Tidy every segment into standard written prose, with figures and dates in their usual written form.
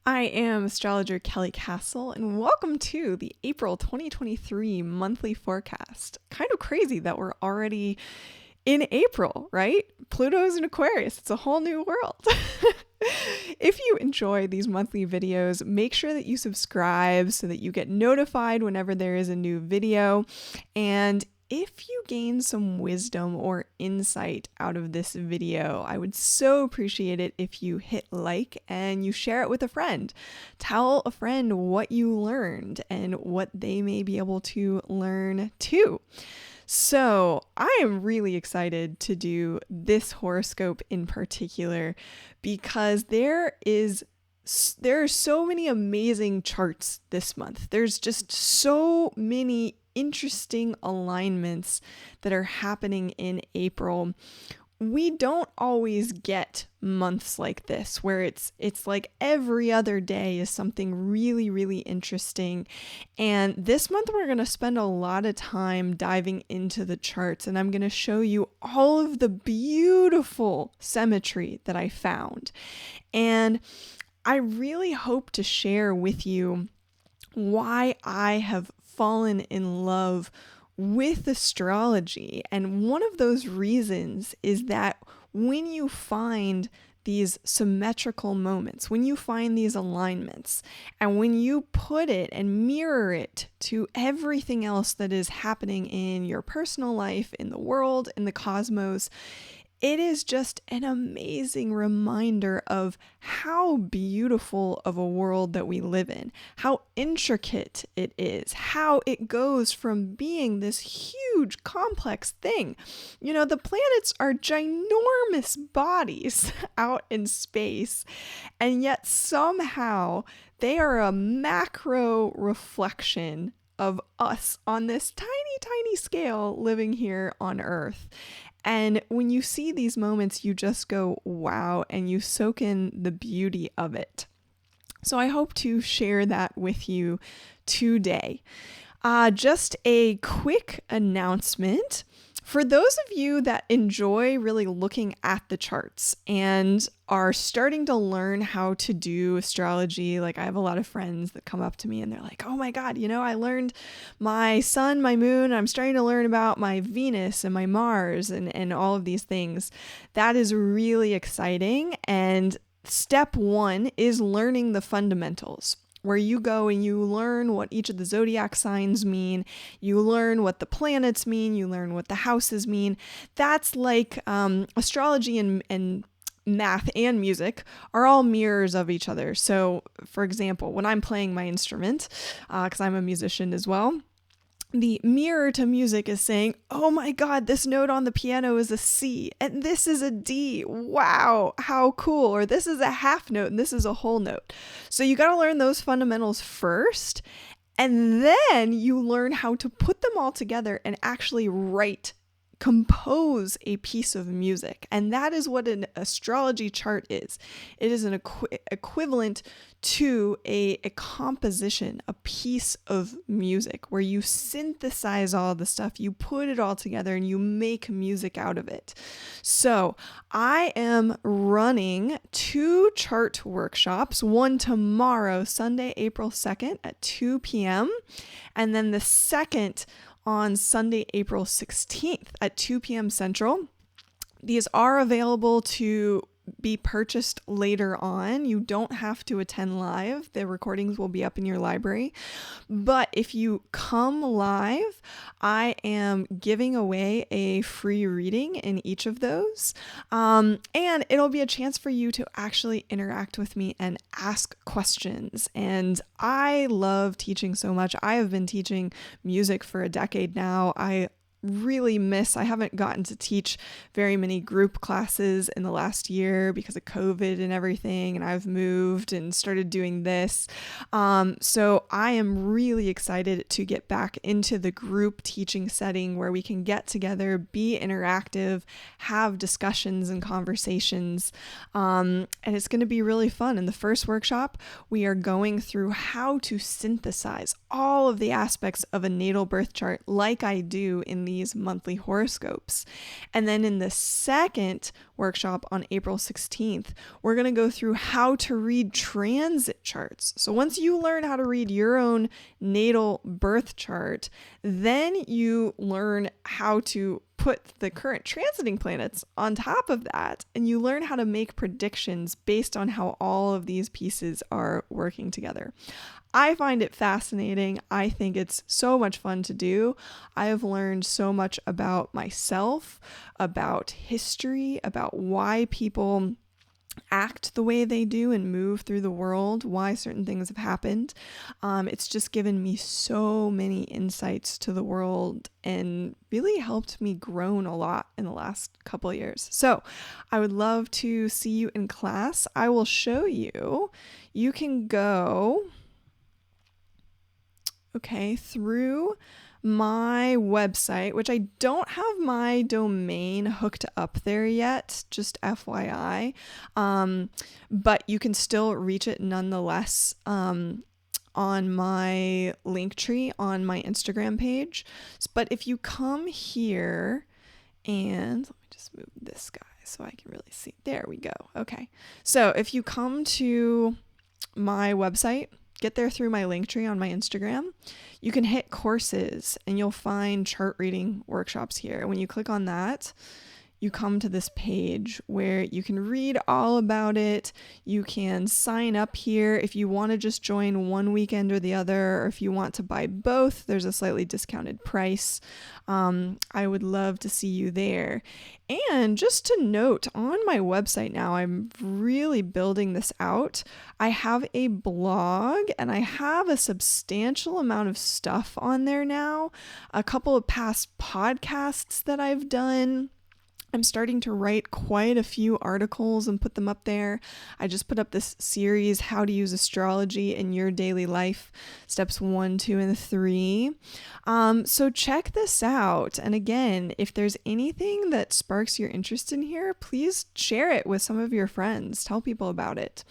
I am astrologer Kelly Kasle, and welcome to the April 2023 monthly forecast. Kind of crazy that we're already in April, right? Pluto's in Aquarius. It's a whole new world. If you enjoy these monthly videos, make sure that you subscribe so that you get notified whenever there is a new video. And if you gain some wisdom or insight out of this video, I would so appreciate it if you hit like and you share it with a friend. Tell a friend what you learned and what they may be able to learn too. So I am really excited to do this horoscope in particular because there are so many amazing charts this month. There's just so many interesting alignments that are happening in April. We don't always get months like this where it's like every other day is something really, really interesting. And this month we're going to spend a lot of time diving into the charts, and I'm going to show you all of the beautiful symmetry that I found. And I really hope to share with you why I have fallen in love with astrology. And one of those reasons is that when you find these symmetrical moments, when you find these alignments, and when you put it and mirror it to everything else that is happening in your personal life, in the world, in the cosmos, it is just an amazing reminder of how beautiful of a world that we live in, how intricate it is, how it goes from being this huge, complex thing. You know, the planets are ginormous bodies out in space, and yet somehow they are a macro reflection of us on this tiny, tiny scale living here on Earth. And when you see these moments, you just go, wow, and you soak in the beauty of it. So I hope to share that with you today. Just a quick announcement. For those of you that enjoy really looking at the charts and are starting to learn how to do astrology, like I have a lot of friends that come up to me and they're like, oh my God, I learned my sun, my moon, I'm starting to learn about my Venus and my Mars and all of these things. That is really exciting. And step one is learning the fundamentals, where you go and you learn what each of the zodiac signs mean, you learn what the planets mean, you learn what the houses mean. That's like astrology and math and music are all mirrors of each other. So, for example, when I'm playing my instrument, because I'm a musician as well, the mirror to music is saying, oh my God, this note on the piano is a C and this is a D. Wow, how cool. Or this is a half note and this is a whole note. So you got to learn those fundamentals first, and then you learn how to put them all together and actually compose a piece of music. And that is what an astrology chart is. It is an equivalent to a composition, a piece of music where you synthesize all the stuff, you put it all together and you make music out of it. So I am running 2 chart workshops, one tomorrow, Sunday, April 2nd at 2 p.m. And then the second on Sunday, April 16th at 2 p.m. Central. These are available to be purchased later on. You don't have to attend live. The recordings will be up in your library. But if you come live, I am giving away a free reading in each of those. And it'll be a chance for you to actually interact with me and ask questions. And I love teaching so much. I have been teaching music for a decade now. I haven't gotten to teach very many group classes in the last year because of COVID and everything, and I've moved and started doing this. So I am really excited to get back into the group teaching setting where we can get together, be interactive, have discussions and conversations, and it's going to be really fun. In the first workshop, we are going through how to synthesize all of the aspects of a natal birth chart like I do in these monthly horoscopes. And then in the second workshop on April 16th, we're going to go through how to read transit charts. So once you learn how to read your own natal birth chart, then you learn how to put the current transiting planets on top of that, and you learn how to make predictions based on how all of these pieces are working together. I find it fascinating. I think it's so much fun to do. I have learned so much about myself, about history, about why people act the way they do and move through the world, why certain things have happened. It's just given me so many insights to the world and really helped me grow a lot in the last couple of years. So I would love to see you in class. I will show you. You can go, through my website, which I don't have my domain hooked up there yet, just FYI. But you can still reach it nonetheless on my link tree on my Instagram page. But if you come here, and let me just move this guy so I can really see. There we go. Okay. So if you come to my website, get there through my link tree on my Instagram, you can hit courses and you'll find chart reading workshops here. And when you click on that, you come to this page where you can read all about it. You can sign up here if you want to just join one weekend or the other, or if you want to buy both, there's a slightly discounted price. I would love to see you there. And just to note, on my website now, I'm really building this out. I have a blog and I have a substantial amount of stuff on there now. A couple of past podcasts that I've done. I'm starting to write quite a few articles and put them up there. I just put up this series, How to Use Astrology in Your Daily Life, steps 1, 2, and 3. So check this out. And again, if there's anything that sparks your interest in here, please share it with some of your friends. Tell people about it.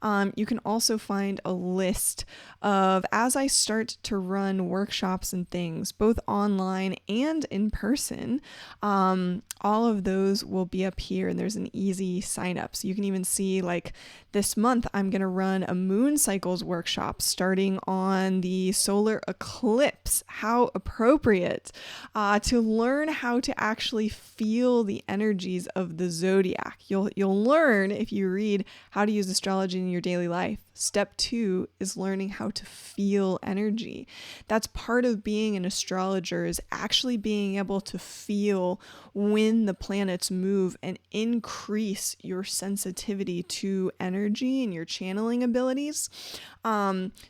You can also find a list of, as I start to run workshops and things, both online and in person, all of those will be up here, and there's an easy sign up. So you can even see, like, this month I'm going to run a moon cycles workshop starting on the solar eclipse. How appropriate to learn how to actually feel the energies of the zodiac. You'll learn, if you read How to Use Astrology in Your Daily Life, step 2 is learning how to feel energy. That's part of being an astrologer, is actually being able to feel when the planets move and increase your sensitivity to energy and your channeling abilities.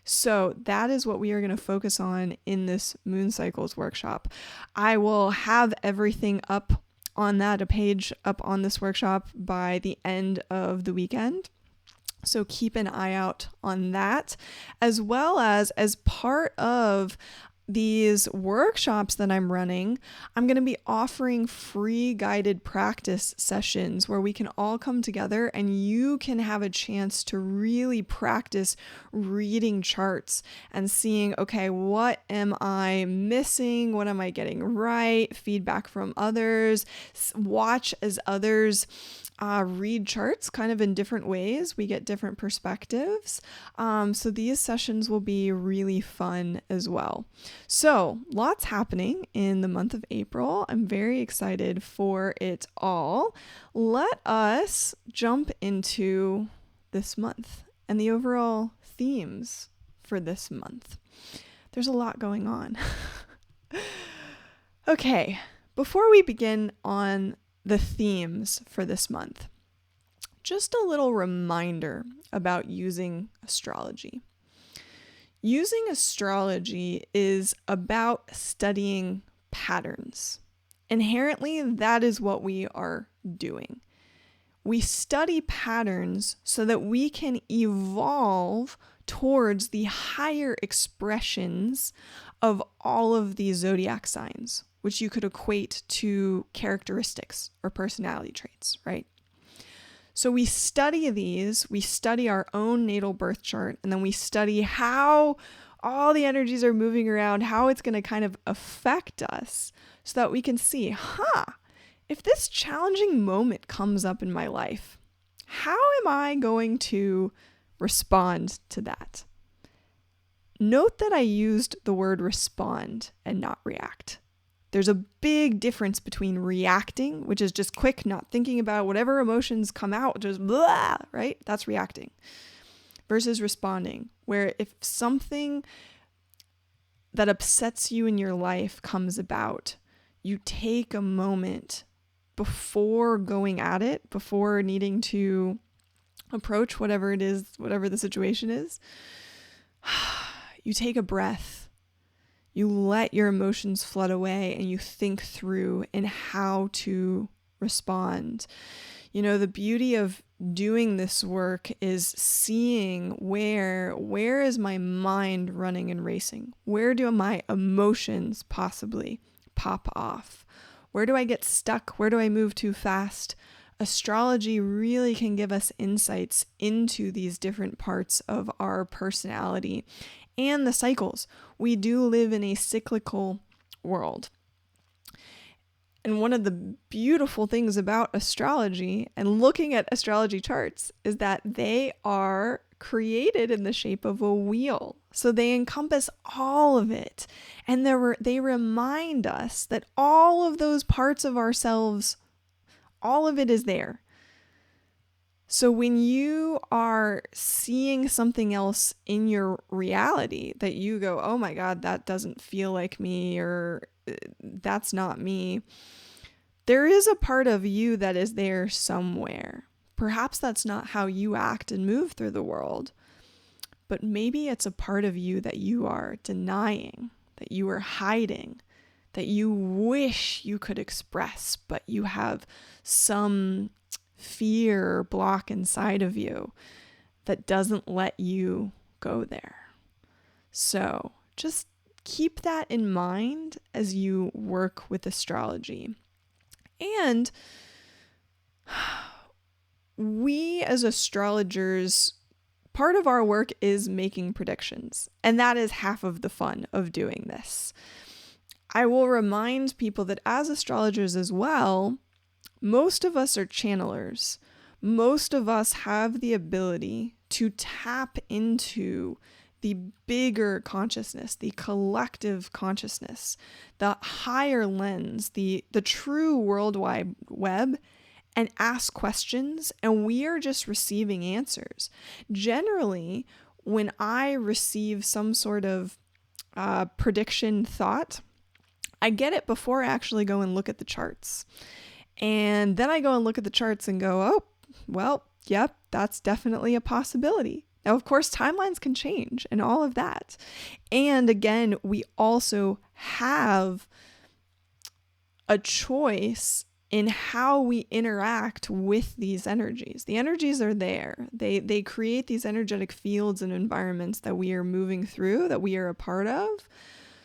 So that is what we are going to focus on in this moon cycles workshop. I will have everything up on that, a page up on this workshop by the end of the weekend. So keep an eye out on that, as well as part of these workshops that I'm running, I'm going to be offering free guided practice sessions where we can all come together and you can have a chance to really practice reading charts and seeing, okay, what am I missing? What am I getting right? Feedback from others. Watch as others read charts kind of in different ways. We get different perspectives. So these sessions will be really fun as well. So lots happening in the month of April. I'm very excited for it all. Let us jump into this month and the overall themes for this month. There's a lot going on. Okay, before we begin on the themes for this month, just a little reminder about using astrology. Using astrology is about studying patterns. Inherently, that is what we are doing. We study patterns so that we can evolve towards the higher expressions of all of these zodiac signs, which you could equate to characteristics or personality traits, right? So we study these, we study our own natal birth chart, and then we study how all the energies are moving around, how it's going to kind of affect us so that we can see, if this challenging moment comes up in my life, how am I going to respond to that? Note that I used the word respond and not react. There's a big difference between reacting, which is just quick, not thinking about whatever emotions come out, just blah, right? That's reacting. Versus responding, where if something that upsets you in your life comes about, you take a moment before going at it, before needing to approach whatever it is, whatever the situation is. You take a breath. You let your emotions flood away and you think through in how to respond. You know, the beauty of doing this work is seeing where is my mind running and racing? Where do my emotions possibly pop off? Where do I get stuck? Where do I move too fast? Astrology really can give us insights into these different parts of our personality and the cycles. We do live in a cyclical world. And one of the beautiful things about astrology and looking at astrology charts is that they are created in the shape of a wheel. So they encompass all of it. And they remind us that all of those parts of ourselves, all of it is there. So when you are seeing something else in your reality that you go, oh my God, that doesn't feel like me, or that's not me, there is a part of you that is there somewhere. Perhaps that's not how you act and move through the world, but maybe it's a part of you that you are denying, that you are hiding, that you wish you could express, but you have some fear block inside of you that doesn't let you go there. So just keep that in mind as you work with astrology. And we as astrologers, part of our work is making predictions, and that is half of the fun of doing this. I will remind people that as astrologers as well, most of us are channelers. Most of us have the ability to tap into the bigger consciousness, the collective consciousness, the higher lens, the true worldwide web, and ask questions, and we are just receiving answers. Generally, when I receive some sort of prediction thought, I get it before I actually go and look at the charts. And then I go and look at the charts and go, oh, well, yep, that's definitely a possibility. Now, of course, timelines can change and all of that. And again, we also have a choice in how we interact with these energies. The energies are there. They create these energetic fields and environments that we are moving through, that we are a part of.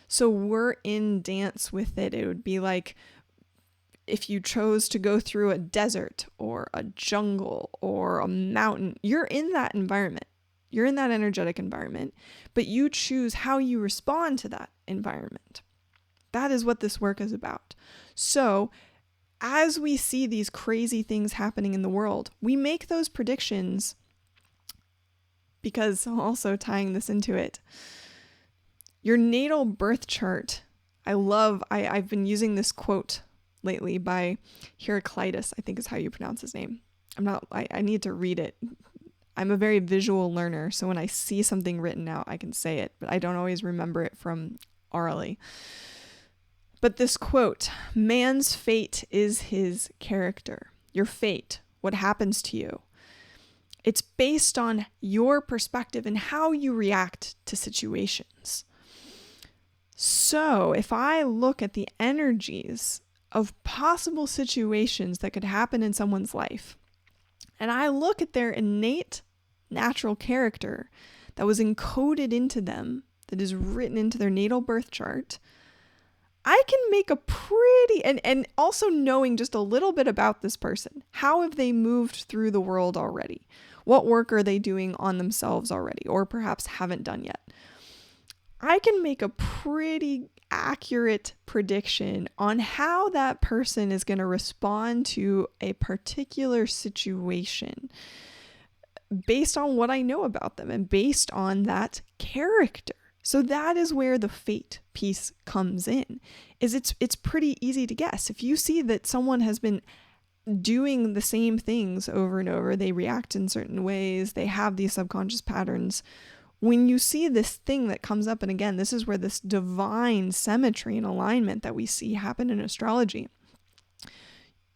So we're in dance with it. It would be like if you chose to go through a desert or a jungle or a mountain, you're in that environment. You're in that energetic environment, but you choose how you respond to that environment. That is what this work is about. So as we see these crazy things happening in the world, we make those predictions because, also tying this into it, your natal birth chart, I've been using this quote lately by Heraclitus, I think is how you pronounce his name. I need to read it. I'm a very visual learner, so when I see something written out, I can say it, but I don't always remember it from orally. But this quote, man's fate is his character. Your fate, what happens to you. It's based on your perspective and how you react to situations. So if I look at the energies of possible situations that could happen in someone's life, and I look at their innate natural character that was encoded into them, that is written into their natal birth chart, I can make a pretty, and also knowing just a little bit about this person. How have they moved through the world already? What work are they doing on themselves already, or perhaps haven't done yet? I can make a pretty accurate prediction on how that person is going to respond to a particular situation based on what I know about them and based on that character. So that is where the fate piece comes in. It's pretty easy to guess. If you see that someone has been doing the same things over and over, they react in certain ways, they have these subconscious patterns. When you see this thing that comes up, and again, this is where this divine symmetry and alignment that we see happen in astrology,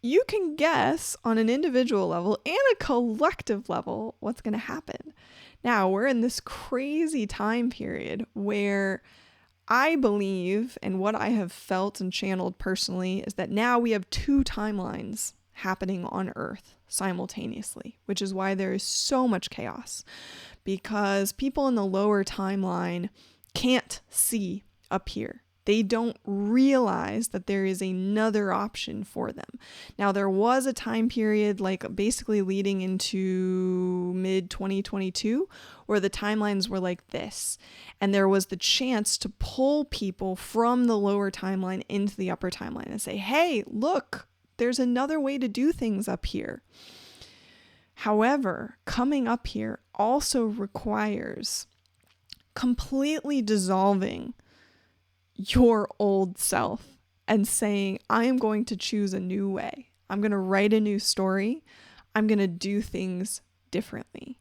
you can guess on an individual level and a collective level what's going to happen. Now, we're in this crazy time period where I believe, and what I have felt and channeled personally, is that now we have two timelines happening on Earth simultaneously, which is why there is so much chaos, because people in the lower timeline can't see up here. They don't realize that there is another option for them. Now, there was a time period, like basically leading into mid 2022, where the timelines were like this. And there was the chance to pull people from the lower timeline into the upper timeline and say, hey, look, there's another way to do things up here. However, coming up here also requires completely dissolving your old self and saying, I am going to choose a new way. I'm going to write a new story. I'm going to do things differently.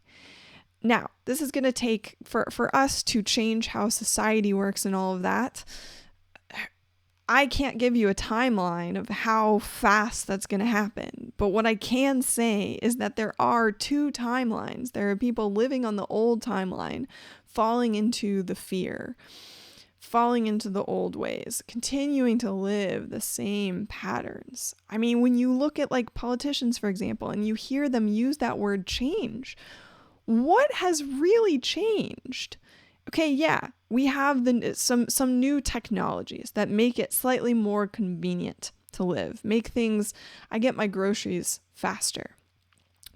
Now, this is going to take, for us to change how society works and all of that, I can't give you a timeline of how fast that's going to happen. But what I can say is that there are two timelines. There are people living on the old timeline, falling into the fear, falling into the old ways, continuing to live the same patterns. I mean, when you look at like politicians, for example, and you hear them use that word change, what has really changed? Okay, yeah, we have some new technologies that make it slightly more convenient to live, make things, I get my groceries faster.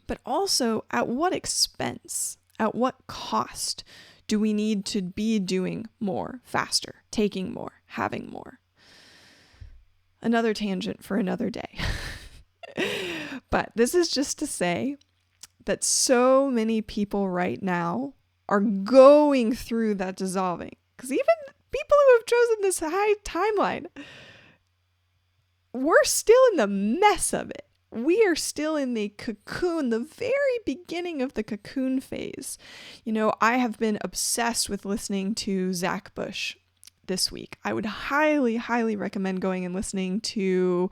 But also, at what expense? At what cost do we need to be doing more faster, taking more, having more? Another tangent for another day. But this is just to say that so many people right now are going through that dissolving. Because even people who have chosen this high timeline, we're still in the mess of it. We are still in the cocoon, the very beginning of the cocoon phase. You know, I have been obsessed with listening to Zach Bush this week. I would highly, highly recommend going and listening to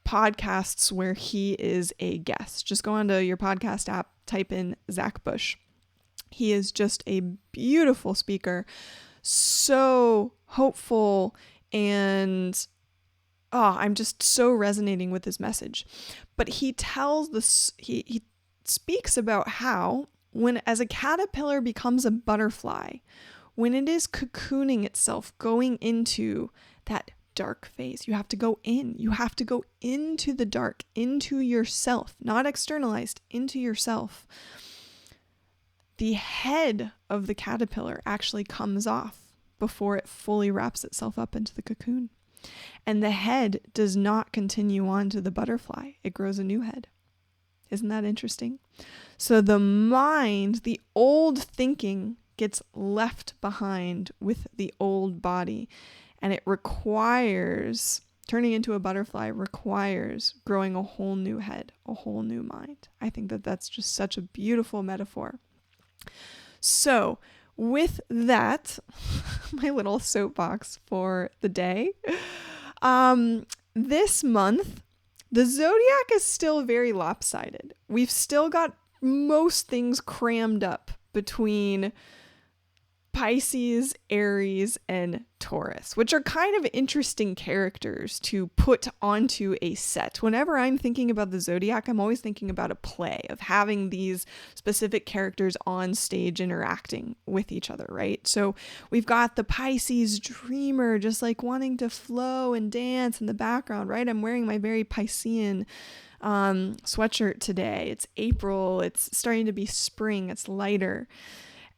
podcasts where he is a guest. Just go onto your podcast app, type in Zach Bush. He is just a beautiful speaker, so hopeful, and I'm just so resonating with his message. But he tells this, he speaks about how when as a caterpillar becomes a butterfly, when it is cocooning itself, going into that dark phase, you have to go in. You have to go into the dark, into yourself, not externalized, into yourself. The head of the caterpillar actually comes off before it fully wraps itself up into the cocoon. And the head does not continue on to the butterfly. It grows a new head. Isn't that interesting? So the mind, the old thinking, gets left behind with the old body. And it requires, turning into a butterfly requires growing a whole new head, a whole new mind. I think that that's just such a beautiful metaphor. So with that, my little soapbox for the day, this month, the zodiac is still very lopsided. We've still got most things crammed up between Pisces, Aries, and Taurus, which are kind of interesting characters to put onto a set. Whenever I'm thinking about the zodiac, I'm always thinking about a play of having these specific characters on stage interacting with each other, right? So we've got the Pisces dreamer, just like wanting to flow and dance in the background, right? I'm wearing my very Piscean sweatshirt today. It's April. It's starting to be spring. It's lighter.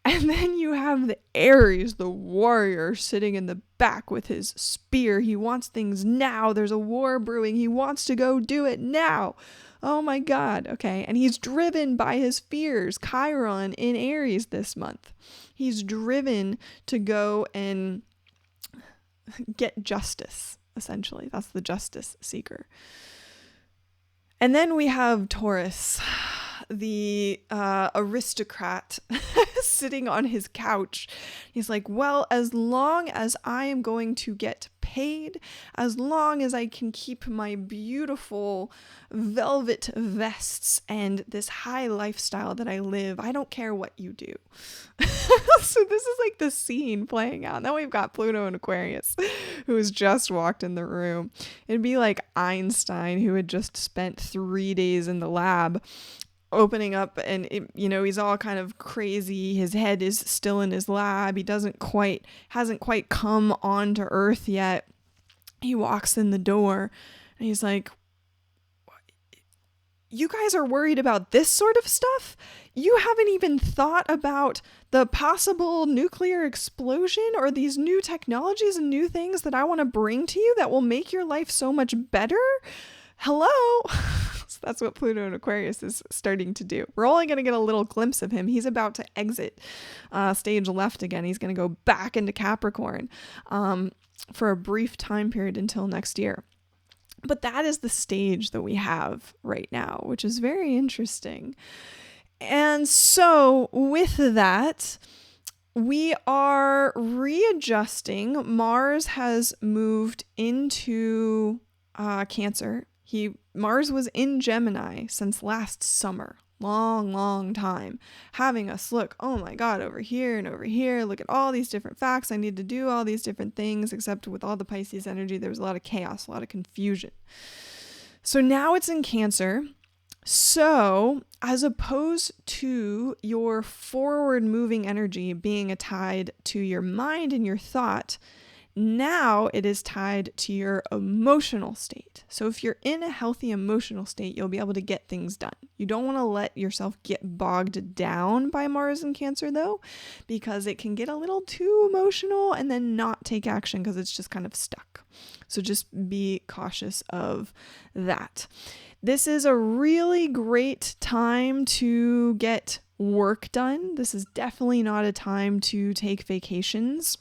And then you have the Aries, the warrior, sitting in the back with his spear. He wants things now. There's a war brewing. He wants to go do it now. Oh my God. Okay. And he's driven by his fears. Chiron in Aries this month. He's driven to go and get justice, essentially. That's the justice seeker. And then we have Taurus, the aristocrat sitting on his couch. He's like, well, as long as I am going to get paid, as long as I can keep my beautiful velvet vests and this high lifestyle that I live, I don't care what you do. So this is like the scene playing out. Now we've got Pluto in Aquarius, who has just walked in the room. It'd be like Einstein, who had just spent 3 days in the lab, opening up, and he's all kind of crazy. His head is still in his lab. He hasn't quite come onto Earth yet. He walks in the door and he's like, you guys are worried about this sort of stuff? You haven't even thought about the possible nuclear explosion or these new technologies and new things that I want to bring to you that will make your life so much better? Hello? So that's what Pluto in Aquarius is starting to do. We're only going to get a little glimpse of him. He's about to exit stage left again. He's going to go back into Capricorn for a brief time period until next year. But that is the stage that we have right now, which is very interesting. And so with that, we are readjusting. Mars has moved into Cancer. Mars was in Gemini since last summer. Long time, having us look, oh my God, over here and over here, look at all these different facts. I need to do all these different things, except with all the Pisces energy, there was a lot of chaos, a lot of confusion. So now it's in Cancer. So as opposed to your forward moving energy being tied to your mind and your thought, now it is tied to your emotional state. So if you're in a healthy emotional state, you'll be able to get things done. You don't want to let yourself get bogged down by Mars in Cancer though, because it can get a little too emotional and then not take action because it's just kind of stuck. So just be cautious of that. This is a really great time to get work done. This is definitely not a time to take vacations.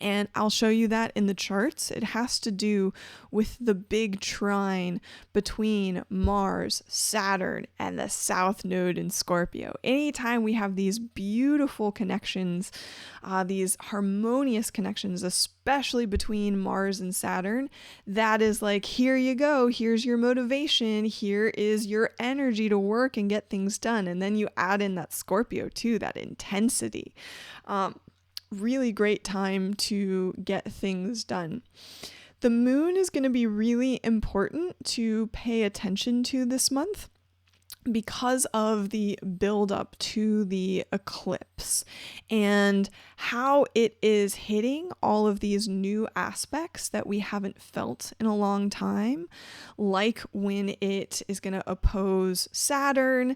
And I'll show you that in the charts. It has to do with the big trine between Mars, Saturn, and the South Node in Scorpio. Anytime we have these beautiful connections, these harmonious connections, especially between Mars and Saturn, that is like, here you go. Here's your motivation. Here is your energy to work and get things done. And then you add in that Scorpio too, that intensity. Really great time to get things done. The moon is going to be really important to pay attention to this month because of the build up to the eclipse and how it is hitting all of these new aspects that we haven't felt in a long time, like when it is going to oppose Saturn,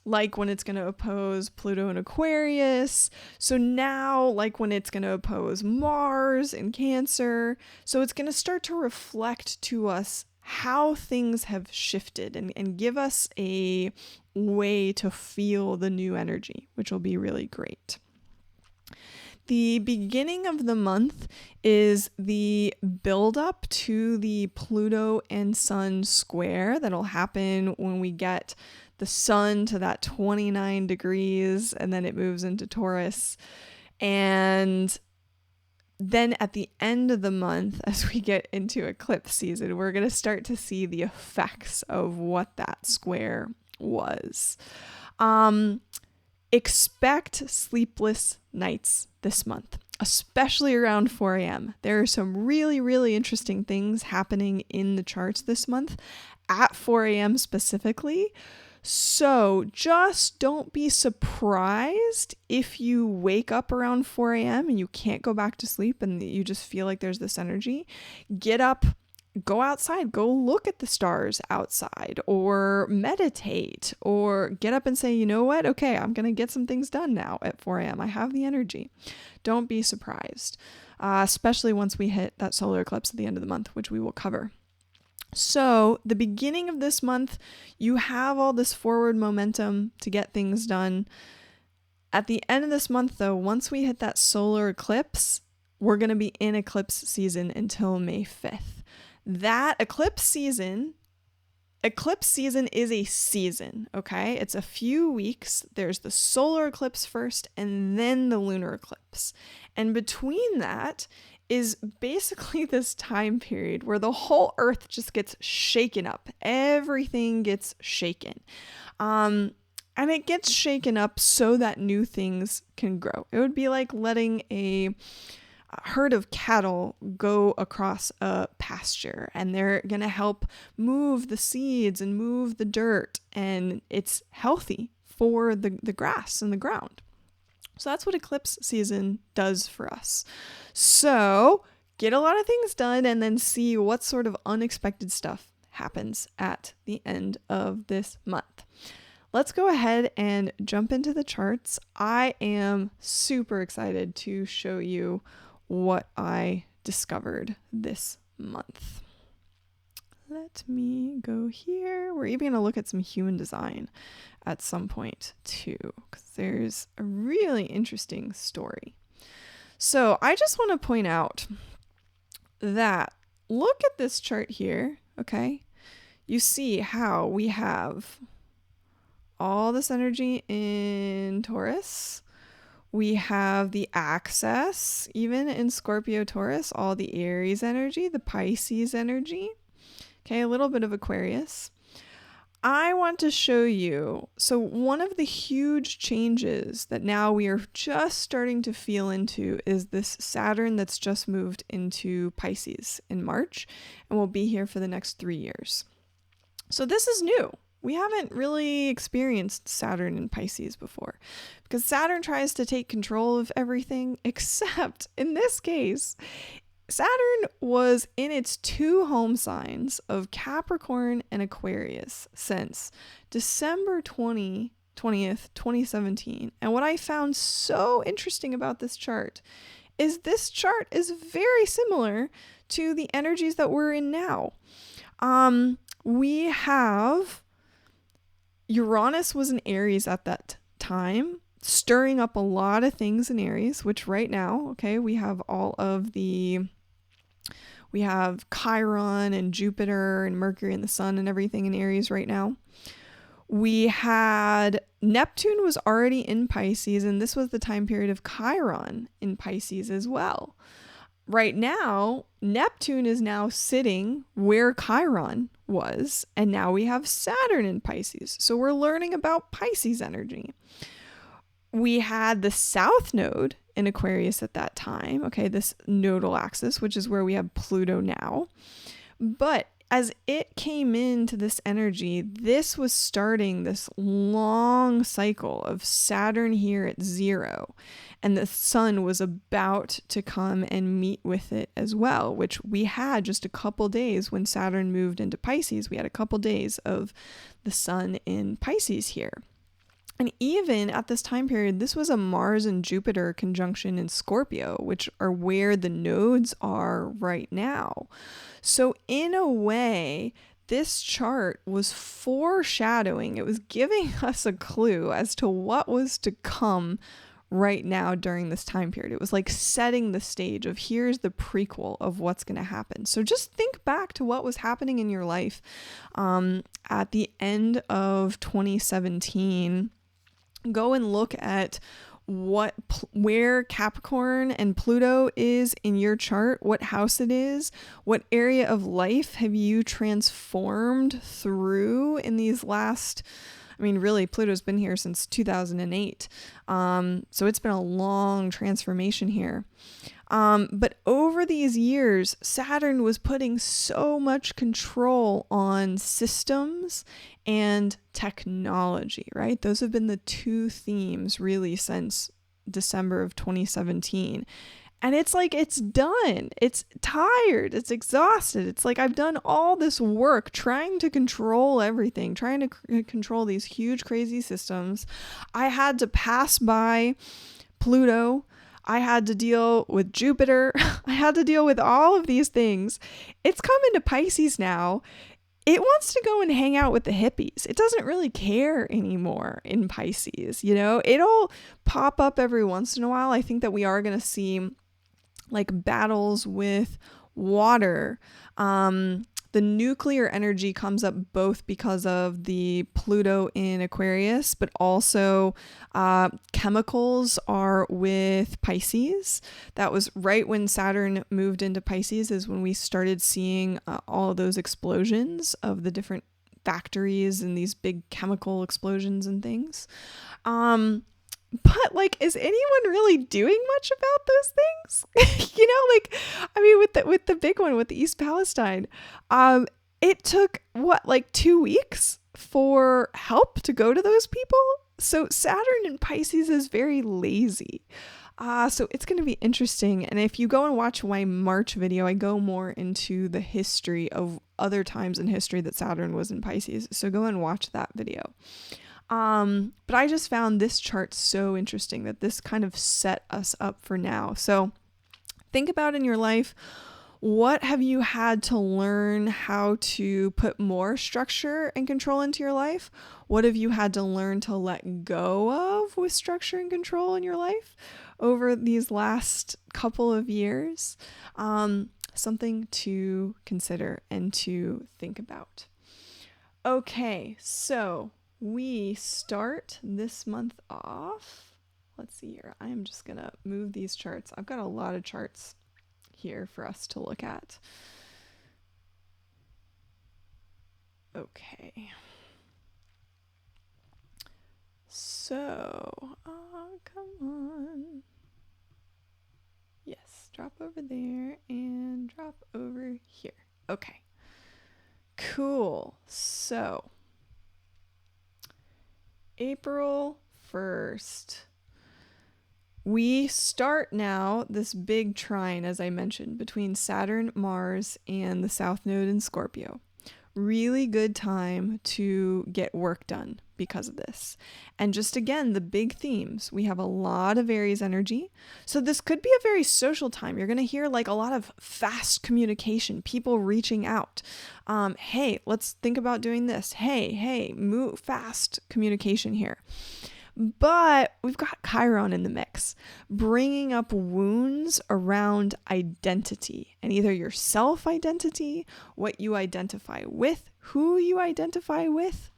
like when it's going to oppose Pluto in Aquarius. So now, like when it's going to oppose Mars in Cancer. So it's going to start to reflect to us how things have shifted and give us a way to feel the new energy, which will be really great. The beginning of the month is the build up to the Pluto and Sun square that'll happen when we get the Sun to that 29 degrees and then it moves into Taurus. And then at the end of the month, as we get into eclipse season, we're going to start to see the effects of what that square was. Expect sleepless nights this month, especially around 4 a.m. There are some really, really interesting things happening in the charts this month at 4 a.m. specifically. So just don't be surprised if you wake up around 4 a.m. and you can't go back to sleep and you just feel like there's this energy. Get up go outside, go look at the stars outside, or meditate, or get up and say, you know what? Okay, I'm going to get some things done now at 4 a.m. I have the energy. Don't be surprised, especially once we hit that solar eclipse at the end of the month, which we will cover. So the beginning of this month, you have all this forward momentum to get things done. At the end of this month, though, once we hit that solar eclipse, we're going to be in eclipse season until May 5th. That eclipse season is a season, okay? It's a few weeks. There's the solar eclipse first and then the lunar eclipse. And between that is basically this time period where the whole earth just gets shaken up. Everything gets shaken. And it gets shaken up so that new things can grow. It would be like letting a herd of cattle go across a pasture, and they're going to help move the seeds and move the dirt, and it's healthy for the grass and the ground. So that's what eclipse season does for us. So get a lot of things done and then see what sort of unexpected stuff happens at the end of this month. Let's go ahead and jump into the charts. I am super excited to show you what I discovered this month. Let me go here. We're even going to look at some human design at some point too, because there's a really interesting story. So I just want to point out that look at this chart here, okay? You see how we have all this energy in Taurus. We have the axis, even in Scorpio Taurus, all the Aries energy, the Pisces energy. Okay, a little bit of Aquarius. I want to show you, so one of the huge changes that now we are just starting to feel into is this Saturn that's just moved into Pisces in March and will be here for the next 3 years. So this is new. We haven't really experienced Saturn in Pisces before because Saturn tries to take control of everything, except in this case, Saturn was in its two home signs of Capricorn and Aquarius since December 20th, 2017. And what I found so interesting about this chart is very similar to the energies that we're in now. We have Uranus was in Aries at that time, stirring up a lot of things in Aries, which right now, okay, we have Chiron and Jupiter and Mercury and the Sun and everything in Aries right now. We had Neptune was already in Pisces, and this was the time period of Chiron in Pisces as well. Right now, Neptune is now sitting where Chiron was, and now we have Saturn in Pisces. So we're learning about Pisces energy. We had the South Node in Aquarius at that time, okay, this nodal axis, which is where we have Pluto now. But as it came into this energy, this was starting this long cycle of Saturn here at 0. And the Sun was about to come and meet with it as well, which we had just a couple days when Saturn moved into Pisces. We had a couple days of the Sun in Pisces here. And even at this time period, this was a Mars and Jupiter conjunction in Scorpio, which are where the nodes are right now. So in a way, this chart was foreshadowing. It was giving us a clue as to what was to come right now during this time period. It was like setting the stage of here's the prequel of what's going to happen. So just think back to what was happening in your life at the end of 2017. Go and look at where Capricorn and Pluto is in your chart, what house it is, what area of life have you transformed through in these last, really Pluto's been here since 2008. So it's been a long transformation here. But over these years, Saturn was putting so much control on systems and technology, right? Those have been the two themes really since December of 2017. And it's like, it's done. It's tired. It's exhausted. It's like, I've done all this work trying to control everything, trying to control these huge, crazy systems. I had to pass by Pluto. I had to deal with Jupiter. I had to deal with all of these things. It's come into Pisces now. It wants to go and hang out with the hippies. It doesn't really care anymore in Pisces. It'll pop up every once in a while. I think that we are going to see like battles with water. The nuclear energy comes up both because of the Pluto in Aquarius, but also chemicals are with Pisces. That was right when Saturn moved into Pisces, is when we started seeing all of those explosions of the different factories and these big chemical explosions and things. But like, is anyone really doing much about those things? With the big one with the East Palestine, it took like 2 weeks for help to go to those people. So Saturn in Pisces is very lazy. So it's going to be interesting. And if you go and watch my March video, I go more into the history of other times in history that Saturn was in Pisces. So go and watch that video. But I just found this chart so interesting that this kind of set us up for now. So think about in your life, what have you had to learn how to put more structure and control into your life? What have you had to learn to let go of with structure and control in your life over these last couple of years? Something to consider and to think about. Okay, so we start this month off. Let's see here. I am just going to move these charts. I've got a lot of charts here for us to look at. Okay. So, come on. Yes, drop over there and drop over here. Okay. Cool. So, April 1st, we start now this big trine, as I mentioned, between Saturn, Mars, and the South Node in Scorpio. Really good time to get work done because of this. And just again, the big themes, we have a lot of Aries energy. So this could be a very social time. You're going to hear like a lot of fast communication, people reaching out. Hey, let's think about doing this. Hey, move fast communication here. But we've got Chiron in the mix, bringing up wounds around identity and either your self-identity, what you identify with, who you identify with.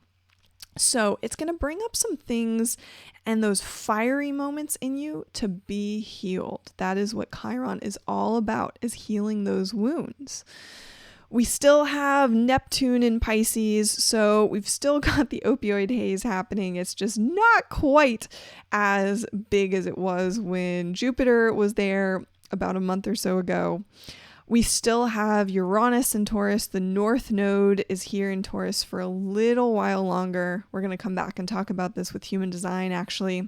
So it's going to bring up some things and those fiery moments in you to be healed. That is what Chiron is all about, is healing those wounds. We still have Neptune in Pisces, so we've still got the opioid haze happening. It's just not quite as big as it was when Jupiter was there about a month or so ago. We still have Uranus in Taurus. The North Node is here in Taurus for a little while longer. We're going to come back and talk about this with human design, actually.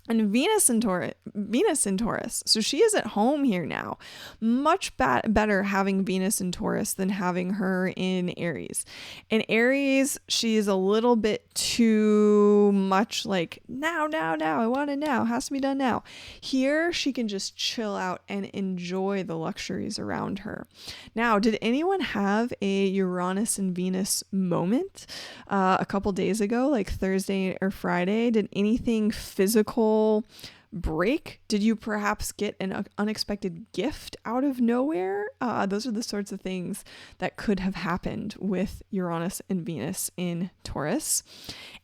And Venus in Taurus. So she is at home here now. Much better having Venus in Taurus than having her in Aries. In Aries, she is a little bit too much like, now, I want it now, has to be done now. Here, she can just chill out and enjoy the luxuries around her. Now, did anyone have a Uranus and Venus moment a couple days ago, like Thursday or Friday? Did anything physical break? Did you perhaps get an unexpected gift out of nowhere? Those are the sorts of things that could have happened with Uranus and Venus in Taurus.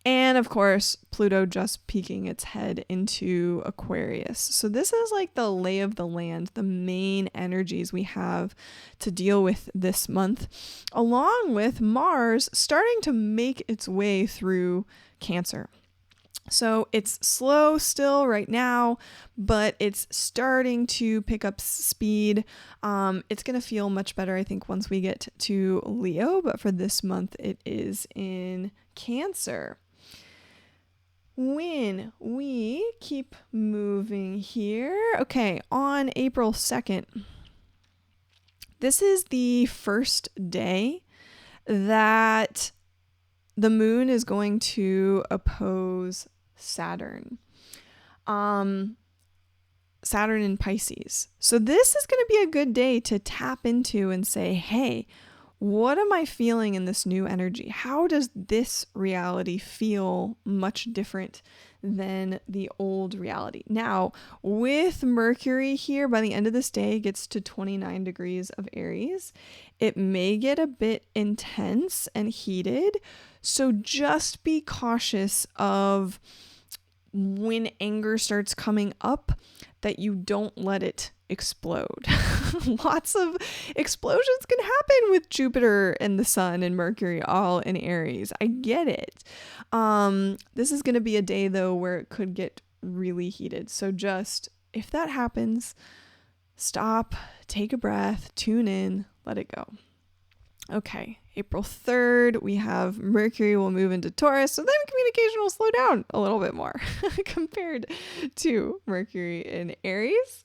And of course, Pluto just peeking its head into Aquarius. So this is like the lay of the land, the main energies we have to deal with this month, along with Mars starting to make its way through Cancer. So it's slow still right now, but it's starting to pick up speed. It's going to feel much better, I think, once we get to Leo, but for this month, it is in Cancer. when we keep moving here, okay, on April 2nd, this is the first day that the moon is going to oppose Saturn. Saturn in Pisces. So this is going to be a good day to tap into and say, hey, what am I feeling in this new energy? How does this reality feel much different than the old reality? Now, with Mercury here, by the end of this day, it gets to 29 degrees of Aries. It may get a bit intense and heated. So just be cautious of when anger starts coming up, that you don't let it explode. Lots of explosions can happen with Jupiter and the Sun and Mercury all in Aries. I get it. This is going to be a day, though, where it could get really heated. So just, if that happens, stop, take a breath, tune in, let it go. Okay, April 3rd, we have Mercury will move into Taurus, so then communication will slow down a little bit more compared to Mercury in Aries.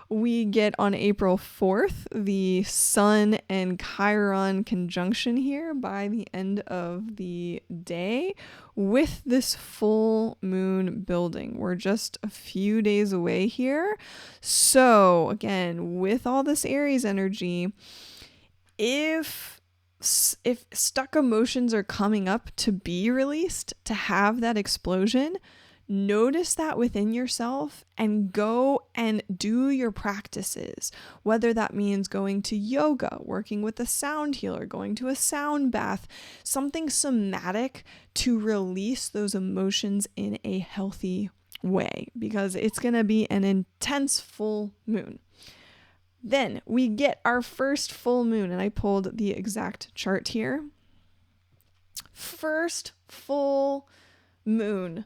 We get on April 4th, the Sun and Chiron conjunction here by the end of the day with this full moon building. We're just a few days away here. So again, with all this Aries energy, if stuck emotions are coming up to be released, to have that explosion, notice that within yourself and go and do your practices. Whether that means going to yoga, working with a sound healer, going to a sound bath, something somatic to release those emotions in a healthy way, because it's going to be an intense full moon. Then we get our first full moon, and I pulled the exact chart here. First full moon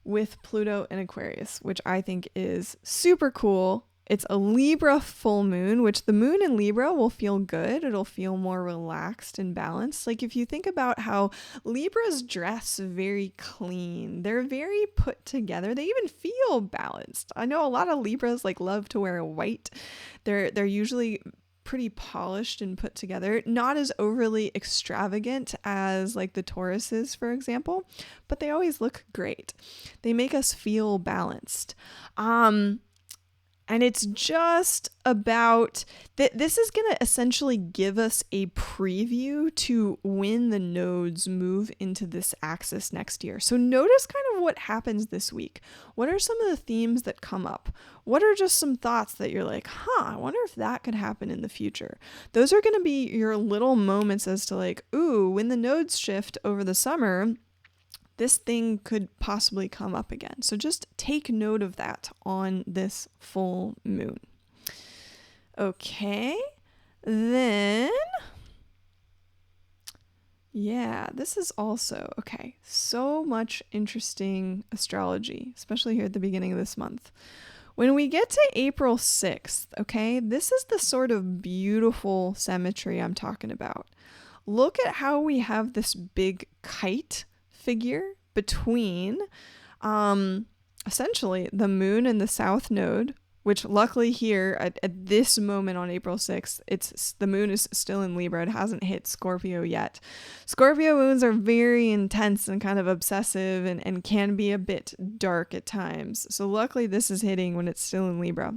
with Pluto in Aquarius, which I think is super cool. It's a Libra full moon, which the moon in Libra will feel good. It'll feel more relaxed and balanced. Like if you think about how Libras dress very clean, they're very put together. They even feel balanced. I know a lot of Libras love to wear white. They're usually pretty polished and put together, not as overly extravagant as the Tauruses, for example, but they always look great. They make us feel balanced. And it's just about this is going to essentially give us a preview to when the nodes move into this axis next year. So notice kind of what happens this week. What are some of the themes that come up? What are just some thoughts that you're like, I wonder if that could happen in the future? Those are going to be your little moments as to ooh, when the nodes shift over the summer, this thing could possibly come up again. So just take note of that on this full moon. Okay, then, this is also, so much interesting astrology, especially here at the beginning of this month. When we get to April 6th, this is the sort of beautiful symmetry I'm talking about. Look at how we have this big kite figure between essentially the moon and the south node, which luckily here at this moment on April 6th, the moon is still in Libra. It hasn't hit Scorpio yet. Scorpio moons are very intense and kind of obsessive and can be a bit dark at times. So luckily this is hitting when it's still in Libra.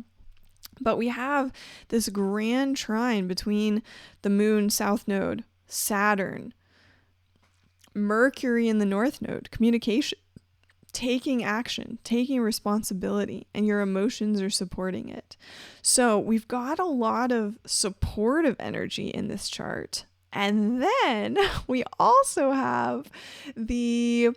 But we have this grand trine between the moon south node, Saturn, Mercury in the north node, communication, taking action, taking responsibility, and your emotions are supporting it. So we've got a lot of supportive energy in this chart. And then we also have the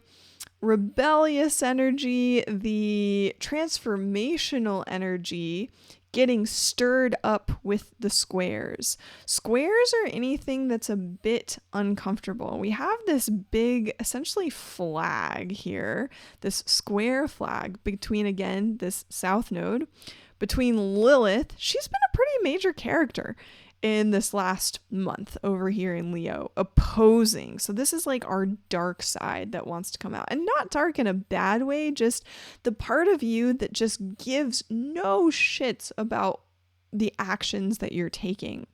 rebellious energy, the transformational energy getting stirred up with the squares. Squares are anything that's a bit uncomfortable. We have this big, essentially flag here, this square flag between, again, this south node, between Lilith. She's been a pretty major character in this last month over here in Leo, opposing. So this is like our dark side that wants to come out, and not dark in a bad way, just the part of you that just gives no shits about the actions that you're taking,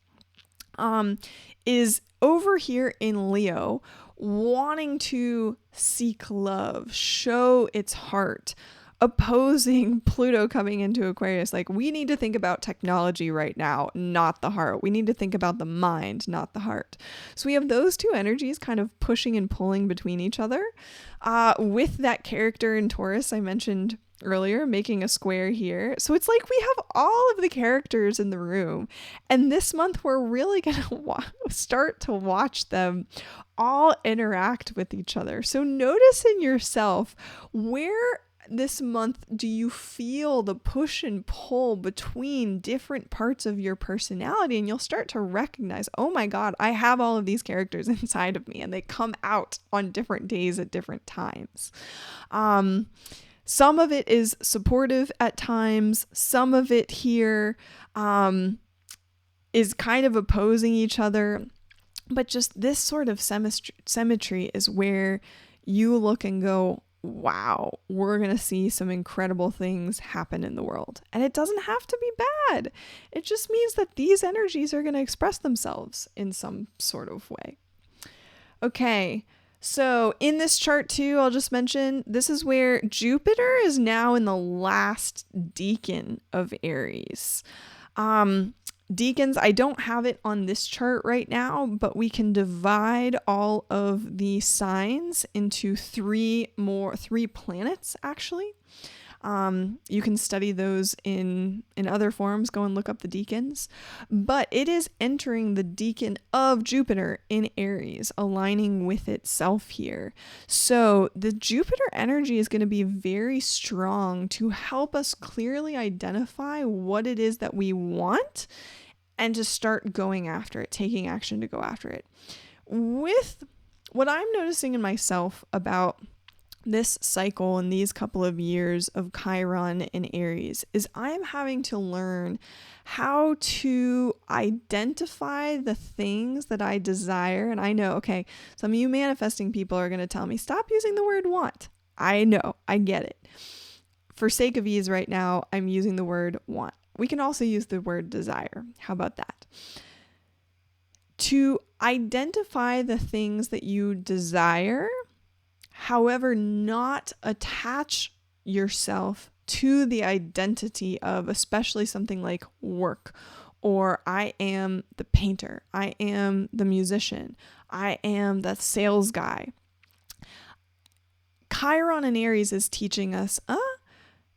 is over here in Leo, wanting to seek love, show its heart, opposing Pluto coming into Aquarius. Like, we need to think about technology right now, not the heart. We need to think about the mind, not the heart. So we have those two energies kind of pushing and pulling between each other, with that character in Taurus I mentioned earlier making a square here. So it's like we have all of the characters in the room, and this month we're really gonna start to watch them all interact with each other. So notice in yourself, where this month do you feel the push and pull between different parts of your personality, and you'll start to recognize, oh my God, I have all of these characters inside of me, and they come out on different days at different times. Some of it is supportive at times. Some of it here is kind of opposing each other. But just this sort of symmetry is where you look and go, wow, we're going to see some incredible things happen in the world. And it doesn't have to be bad. It just means that these energies are going to express themselves in some sort of way. Okay. So in this chart too, I'll just mention, this is where Jupiter is now in the last decan of Aries. Decans, I don't have it on this chart right now, but we can divide all of the signs into three planets actually. You can study those in other forms. Go and look up the decans. But it is entering the decan of Jupiter in Aries, aligning with itself here. So the Jupiter energy is going to be very strong to help us clearly identify what it is that we want and to start going after it, taking action to go after it. With what I'm noticing in myself about this cycle and these couple of years of Chiron in Aries is I'm having to learn how to identify the things that I desire. And I know, okay, some of you manifesting people are going to tell me, stop using the word want. I know, I get it. For sake of ease right now, I'm using the word want. We can also use the word desire. How about that? To identify the things that you desire, however, not attach yourself to the identity of especially something like work, or I am the painter, I am the musician, I am the sales guy. Chiron in Aries is teaching us,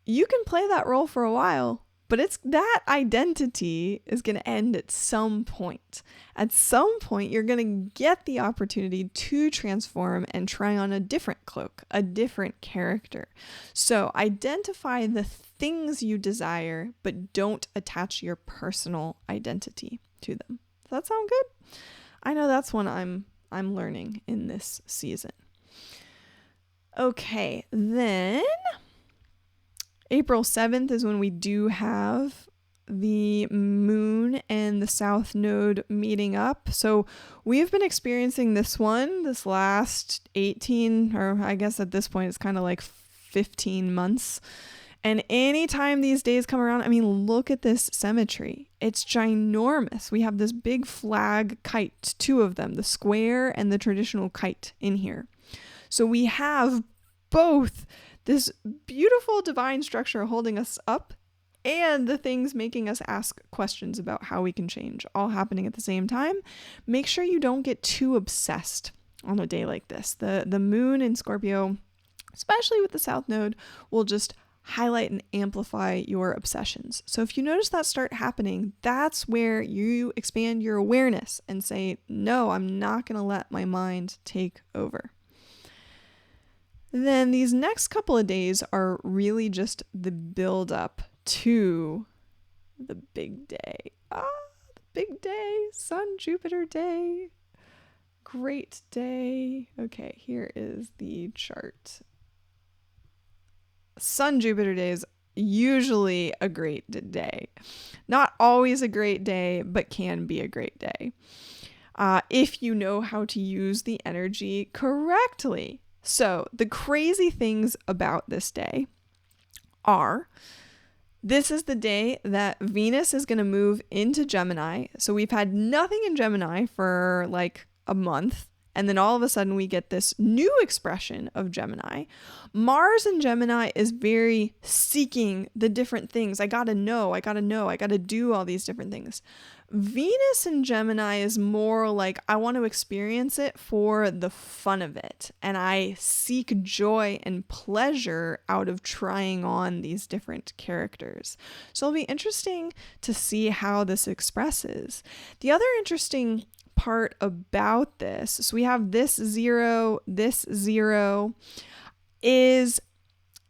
you can play that role for a while, but it's that identity is going to end at some point. At some point, you're going to get the opportunity to transform and try on a different cloak, a different character. So identify the things you desire, but don't attach your personal identity to them. Does that sound good? I know that's one I'm learning in this season. Okay, then April 7th is when we do have the moon and the south node meeting up. So we've been experiencing this last 18, or I guess at this point it's kind of like 15 months. And anytime these days come around, I mean, look at this symmetry. It's ginormous. We have this big flag kite, two of them, the square and the traditional kite in here. So we have both this beautiful divine structure holding us up and the things making us ask questions about how we can change, all happening at the same time. Make sure you don't get too obsessed on a day like this. The moon in Scorpio, especially with the south node, will just highlight and amplify your obsessions. So if you notice that start happening, that's where you expand your awareness and say, no, I'm not going to let my mind take over. Then these next couple of days are really just the build up to the big day. The big day, Sun Jupiter day. Great day. Okay, here is the chart. Sun Jupiter days, usually a great day. Not always a great day, but can be a great day. If you know how to use the energy correctly. So the crazy things about this day are, this is the day that Venus is going to move into Gemini. So we've had nothing in Gemini for like a month. And then all of a sudden we get this new expression of Gemini. Mars in Gemini is very seeking the different things. I got to do all these different things. Venus in Gemini is more like, I want to experience it for the fun of it. And I seek joy and pleasure out of trying on these different characters. So it'll be interesting to see how this expresses. The other interesting part about this, so we have this zero, is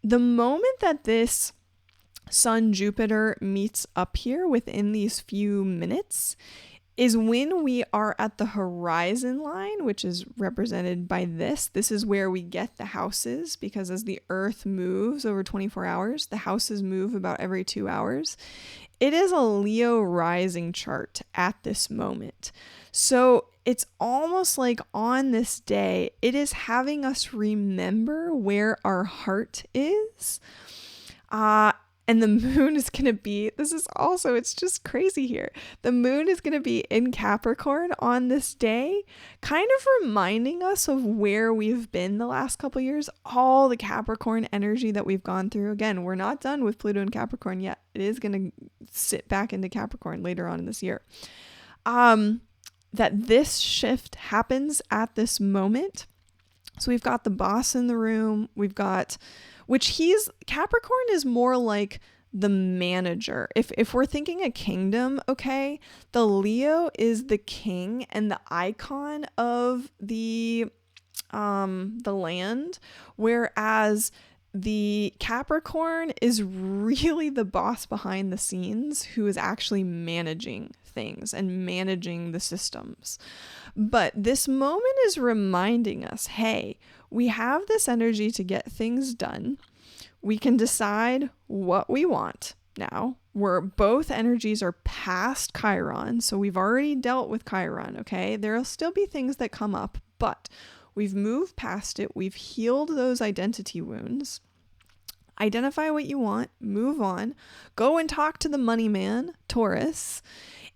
the moment that this Sun Jupiter meets up here within these few minutes is when we are at the horizon line, which is represented by this. This is where we get the houses, because as the Earth moves over 24 hours, the houses move about every 2 hours. It is a Leo rising chart at this moment. So it's almost like on this day, it is having us remember where our heart is. And the moon is going to be, it's just crazy here. The moon is going to be in Capricorn on this day, kind of reminding us of where we've been the last couple of years, all the Capricorn energy that we've gone through. Again, we're not done with Pluto and Capricorn yet. It is going to sit back into Capricorn later on in this year. That this shift happens at this moment. So we've got the boss in the room. Capricorn is more like the manager. If we're thinking a kingdom, okay, the Leo is the king and the icon of the land, whereas the Capricorn is really the boss behind the scenes who is actually managing things and managing the systems. But this moment is reminding us, hey, we have this energy to get things done. We can decide what we want now. Both energies are past Chiron, so we've already dealt with Chiron, okay? There'll still be things that come up, but we've moved past it. We've healed those identity wounds. Identify what you want, move on, go and talk to the money man, Taurus,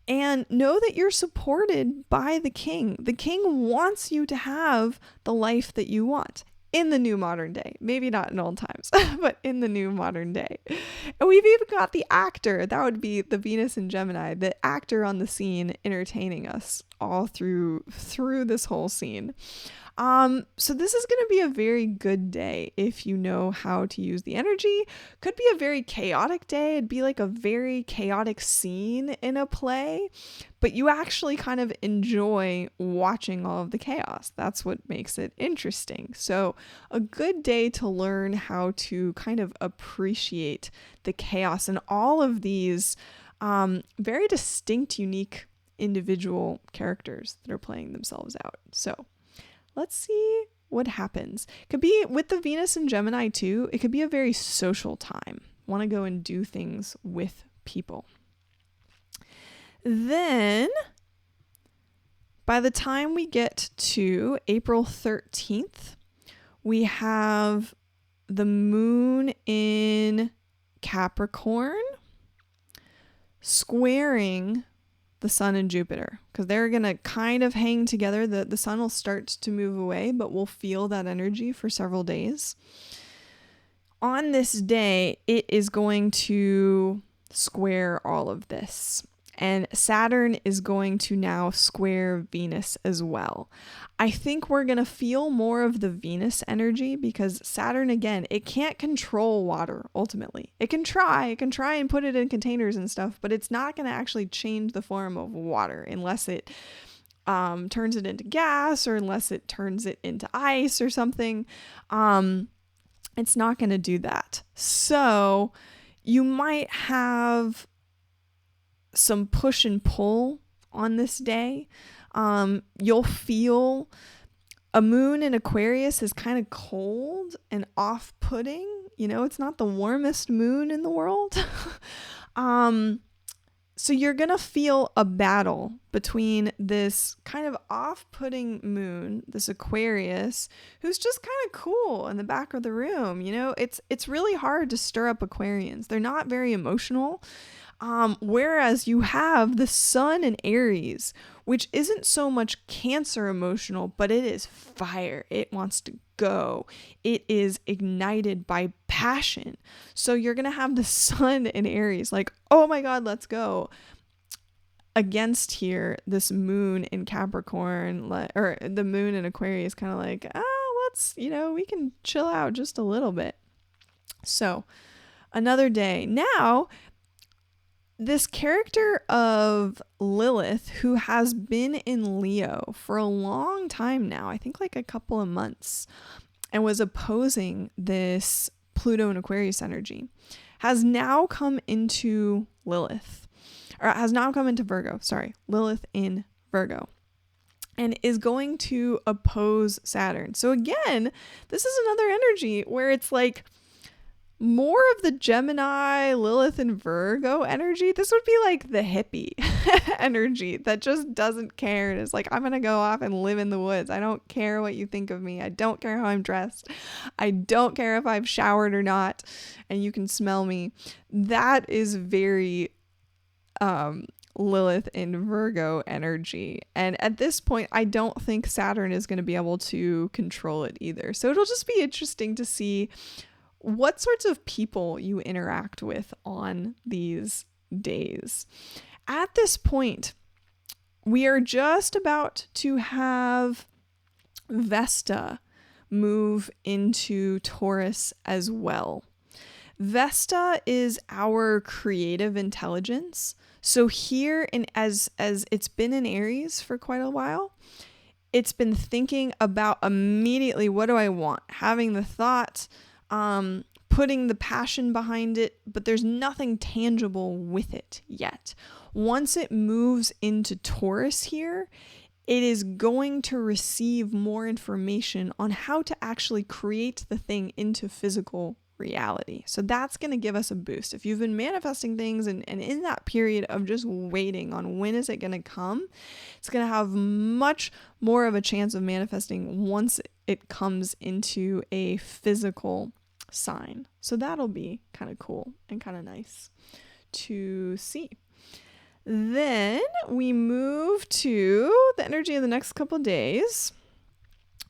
and know that you're supported by the king. The king wants you to have the life that you want in the new modern day. Maybe not in old times, but in the new modern day. And we've even got the actor, that would be the Venus in Gemini, the actor on the scene entertaining us all through this whole scene. So this is going to be a very good day if you know how to use the energy. Could be a very chaotic day. It'd be like a very chaotic scene in a play, but you actually kind of enjoy watching all of the chaos. That's what makes it interesting. So a good day to learn how to kind of appreciate the chaos and all of these very distinct, unique individual characters that are playing themselves out. So let's see what happens. Could be with the Venus in Gemini too. It could be a very social time. Want to go and do things with people. Then by the time we get to April 13th, we have the moon in Capricorn squaring the sun and Jupiter, because they're going to kind of hang together. The sun will start to move away, but we'll feel that energy for several days. On this day, it is going to square all of this. And Saturn is going to now square Venus as well. I think we're going to feel more of the Venus energy because Saturn, again, it can't control water ultimately. It can try and put it in containers and stuff, but it's not going to actually change the form of water unless it turns it into gas or unless it turns it into ice or something. It's not going to do that. So you might have some push and pull on this day. You'll feel a moon in Aquarius is kind of cold and off-putting It's not the warmest moon in the world. So you're going to feel a battle between this kind of off-putting moon, this Aquarius, who's just kind of cool in the back of the room. It's really hard to stir up Aquarians. They're not very emotional. Whereas you have the sun in Aries, which isn't so much Cancer emotional, but it is fire. It wants to go. It is ignited by passion. So you're going to have the sun in Aries, like, oh my God, let's go. Against here, this moon in Capricorn, or the moon in Aquarius, kind of like, let's, we can chill out just a little bit. So another day. Now, this character of Lilith, who has been in Leo for a long time now, I think like a couple of months, and was opposing this Pluto and Aquarius energy, has now come into Lilith, or has now come into Virgo, Lilith in Virgo, and is going to oppose Saturn. So again, this is another energy where it's like, more of the Gemini, Lilith, and Virgo energy. This would be like the hippie energy that just doesn't care and is like, I'm going to go off and live in the woods. I don't care what you think of me. I don't care how I'm dressed. I don't care if I've showered or not, and you can smell me. That is very Lilith in Virgo energy. And at this point, I don't think Saturn is going to be able to control it either. So it'll just be interesting to see what sorts of people you interact with on these days. At this point, we are just about to have Vesta move into Taurus as well. Vesta is our creative intelligence. So here, as it's been in Aries for quite a while, it's been thinking about immediately, what do I want? Having the thought, putting the passion behind it, but there's nothing tangible with it yet. Once it moves into Taurus here, it is going to receive more information on how to actually create the thing into physical reality. So that's going to give us a boost. If you've been manifesting things and in that period of just waiting on when is it going to come, it's going to have much more of a chance of manifesting once it comes into a physical sign. So that'll be kind of cool and kind of nice to see. Then we move to the energy of the next couple of days.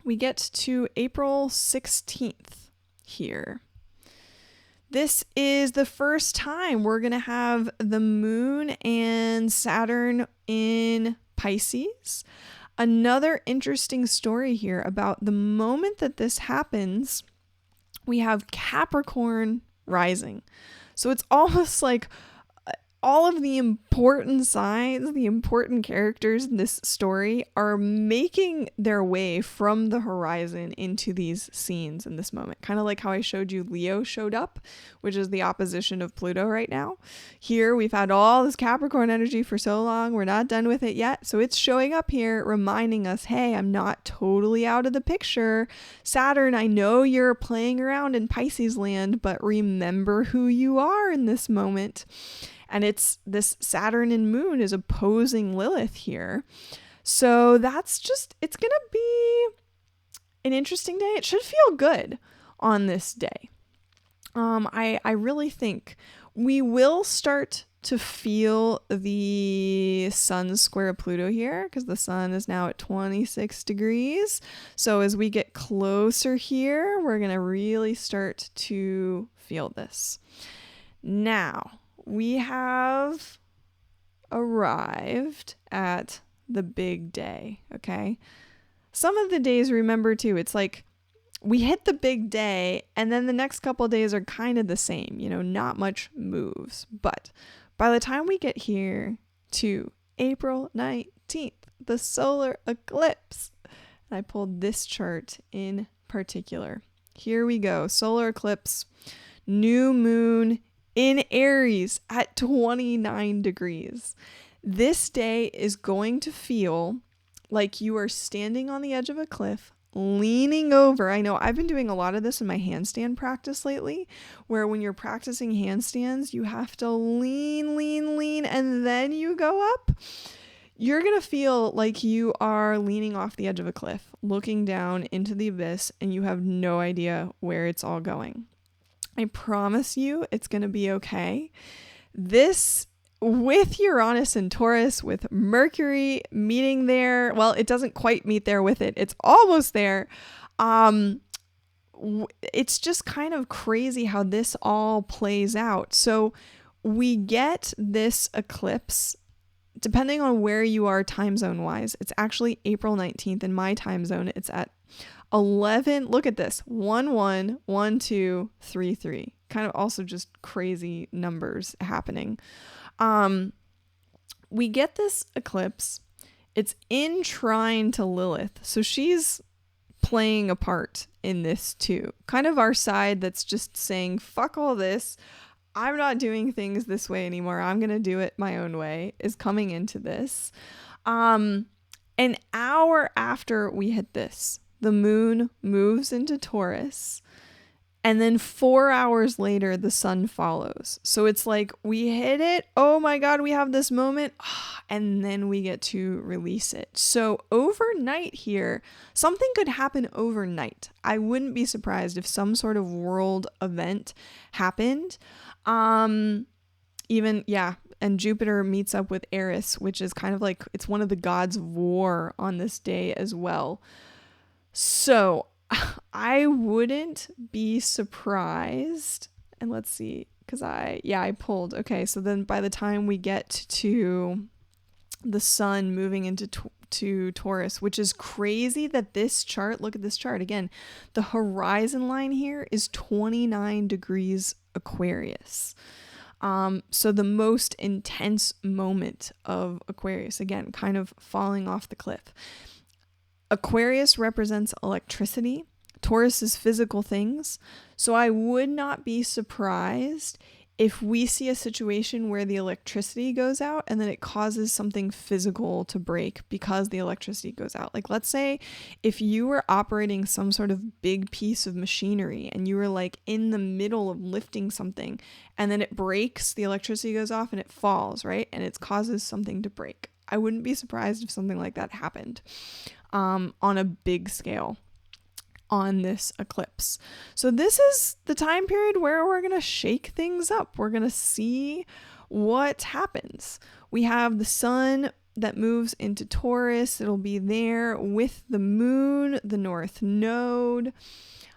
We get to April 16th here. This is the first time we're going to have the moon and Saturn in Pisces. Another interesting story here about the moment that this happens, we have Capricorn rising. So it's almost like all of the important signs, the important characters in this story are making their way from the horizon into these scenes in this moment. Kind of like how I showed you Leo showed up, which is the opposition of Pluto right now. Here we've had all this Capricorn energy for so long. We're not done with it yet. So it's showing up here, reminding us, hey, I'm not totally out of the picture. Saturn, I know you're playing around in Pisces land, but remember who you are in this moment. And it's this Saturn and moon is opposing Lilith here. So that's just, it's going to be an interesting day. It should feel good on this day. I really think we will start to feel the sun square Pluto here because the sun is now at 26 degrees. So as we get closer here, we're going to really start to feel this. Now, we have arrived at the big day, okay? Some of the days, remember too, it's like we hit the big day and then the next couple of days are kind of the same, not much moves. But by the time we get here to April 19th, the solar eclipse, and I pulled this chart in particular. Here we go, solar eclipse, new moon in Aries at 29 degrees. This day is going to feel like you are standing on the edge of a cliff, leaning over. I know I've been doing a lot of this in my handstand practice lately, where when you're practicing handstands, you have to lean, and then you go up. You're going to feel like you are leaning off the edge of a cliff, looking down into the abyss, and you have no idea where it's all going. I promise you it's going to be okay. This, with Uranus and Taurus, with Mercury meeting there, well, it doesn't quite meet there with it. It's almost there. It's just kind of crazy how this all plays out. So we get this eclipse, depending on where you are time zone wise. It's actually April 19th in my time zone. It's at 11. Look at this. 111233. Kind of also just crazy numbers happening. We get this eclipse. It's in trine to Lilith. So she's playing a part in this too. Kind of our side that's just saying, fuck all this. I'm not doing things this way anymore. I'm going to do it my own way, is coming into this. An hour after we hit this, the moon moves into Taurus, and then 4 hours later, the sun follows. So it's like we hit it. Oh my God, we have this moment. And then we get to release it. So overnight here, something could happen overnight. I wouldn't be surprised if some sort of world event happened. And Jupiter meets up with Eris, which is kind of like, it's one of the gods of war on this day as well. So I wouldn't be surprised. And let's see, because I pulled. Okay, so then by the time we get to the sun moving into to Taurus, which is crazy that this chart, look at this chart again, the horizon line here is 29 degrees Aquarius. So the most intense moment of Aquarius, again, kind of falling off the cliff. Aquarius represents electricity. Taurus is physical things. So I would not be surprised if we see a situation where the electricity goes out and then it causes something physical to break because the electricity goes out. Like, let's say if you were operating some sort of big piece of machinery and you were like in the middle of lifting something and then it breaks, the electricity goes off and it falls, right? And it causes something to break. I wouldn't be surprised if something like that happened on a big scale on this eclipse. So this is the time period where we're going to shake things up. We're going to see what happens. We have the sun that moves into Taurus. It'll be there with the moon, the north node.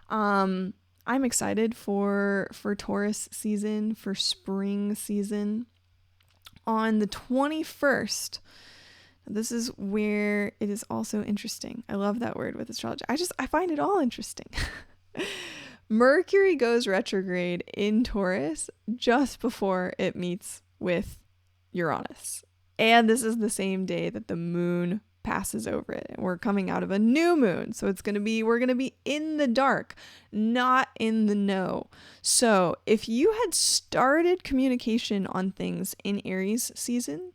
I'm excited for Taurus season, for spring season. On the 21st, this is where it is also interesting. I love that word with astrology. I find it all interesting. Mercury goes retrograde in Taurus just before it meets with Uranus. And this is the same day that the moon passes over it. And we're coming out of a new moon. So we're going to be in the dark, not in the know. So if you had started communication on things in Aries season,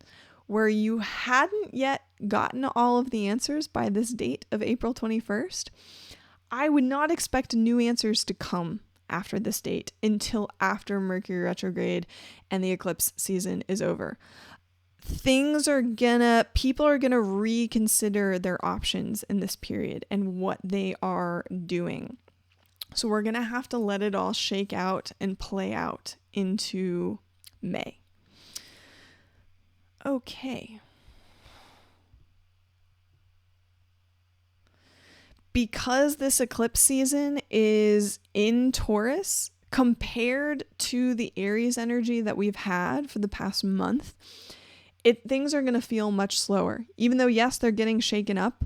where you hadn't yet gotten all of the answers by this date of April 21st, I would not expect new answers to come after this date until after Mercury retrograde and the eclipse season is over. People are gonna reconsider their options in this period and what they are doing. So we're gonna have to let it all shake out and play out into May. Okay. Because this eclipse season is in Taurus, compared to the Aries energy that we've had for the past month, things are going to feel much slower. Even though, yes, they're getting shaken up,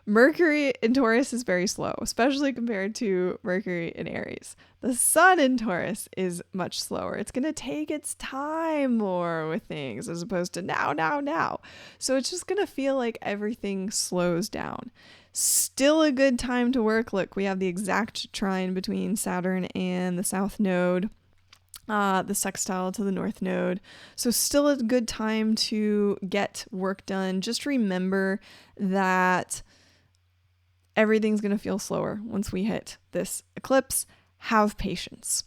Mercury in Taurus is very slow, especially compared to Mercury in Aries. The sun in Taurus is much slower. It's going to take its time more with things as opposed to now. So it's just going to feel like everything slows down. Still a good time to work. Look, we have the exact trine between Saturn and the south node, the sextile to the north node. So still a good time to get work done. Just remember that everything's going to feel slower once we hit this eclipse. Have patience.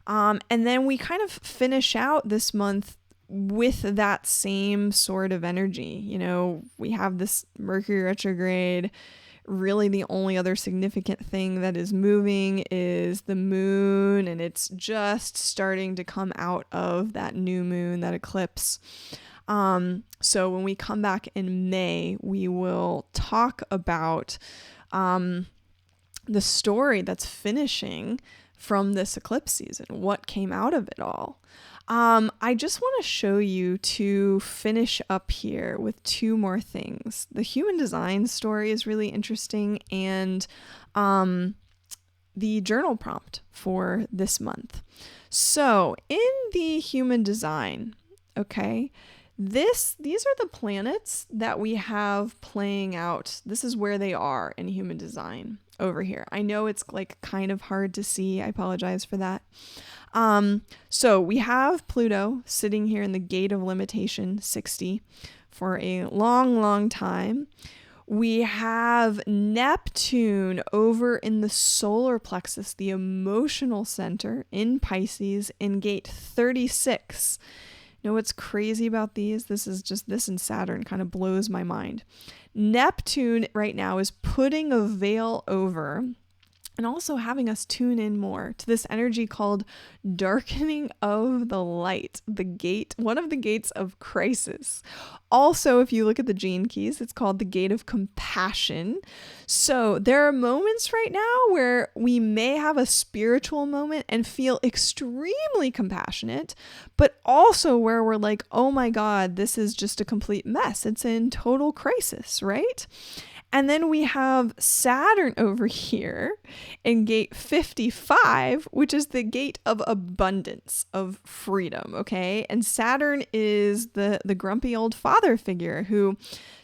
And then we kind of finish out this month with that same sort of energy. You know, we have this Mercury retrograde. Really, the only other significant thing that is moving is the moon, and it's just starting to come out of that new moon, that eclipse. So when we come back in May, we will talk about the story that's finishing from this eclipse season, what came out of it all. I just want to show you, to finish up here, with two more things. The human design story is really interesting, and the journal prompt for this month. So in the human design, okay, these are the planets that we have playing out. This is where they are in human design over here. I know it's like kind of hard to see. I apologize for that. So we have Pluto sitting here in the gate of limitation 60 for a long, long time. We have Neptune over in the solar plexus, the emotional center in Pisces, in gate 36. You know what's crazy about these? This and Saturn kind of blows my mind. Neptune right now is putting a veil over and also having us tune in more to this energy called darkening of the light, the gate, one of the gates of crisis. Also, if you look at the gene keys, it's called the gate of compassion. So there are moments right now where we may have a spiritual moment and feel extremely compassionate, but also where we're like, oh my God, this is just a complete mess. It's in total crisis, right? And then we have Saturn over here in gate 55, which is the gate of abundance, of freedom, okay? And Saturn is the grumpy old father figure who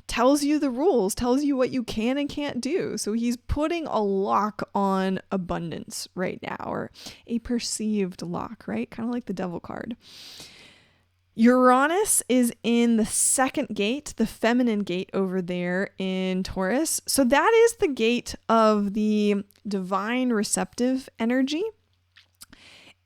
tells you the rules, tells you what you can and can't do. So he's putting a lock on abundance right now, or a perceived lock, right? Kind of like the devil card. Uranus is in the second gate, the feminine gate over there in Taurus. So that is the gate of the divine receptive energy.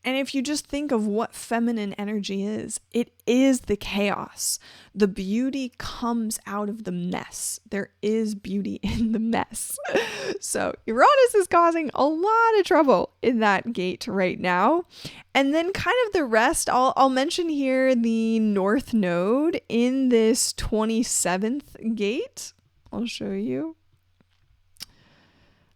And if you just think of what feminine energy is, it is the chaos. The beauty comes out of the mess. There is beauty in the mess. So Uranus is causing a lot of trouble in that gate right now. And then kind of the rest, I'll mention here the North Node in this 27th gate. I'll show you.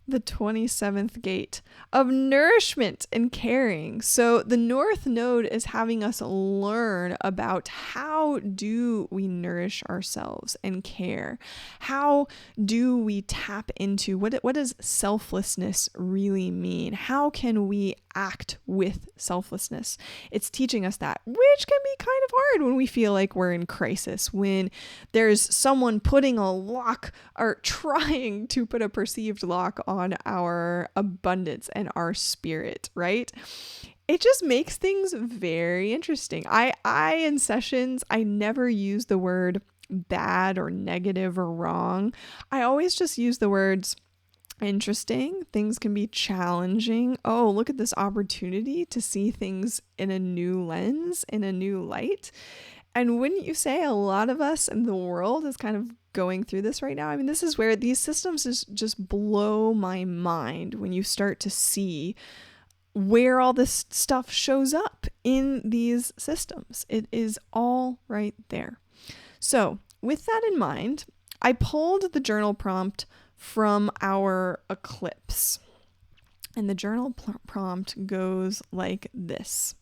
The 27th gate of nourishment and caring. So the North Node is having us learn about how do we nourish ourselves and care? How do we tap into what does selflessness really mean? How can we act with selflessness? It's teaching us that, which can be kind of hard when we feel like we're in crisis, when there's someone putting a lock or trying to put a perceived lock on our abundance and our spirit, right? It just makes things very interesting. I in sessions, I never use the word bad or negative or wrong. I always just use the words interesting. Things can be challenging. Oh, look at this opportunity to see things in a new lens, in a new light. And wouldn't you say a lot of us in the world is kind of going through this right now? I mean, this is where these systems just blow my mind when you start to see where all this stuff shows up in these systems. It is all right there. So with that in mind, I pulled the journal prompt from our eclipse. And the journal prompt goes like this.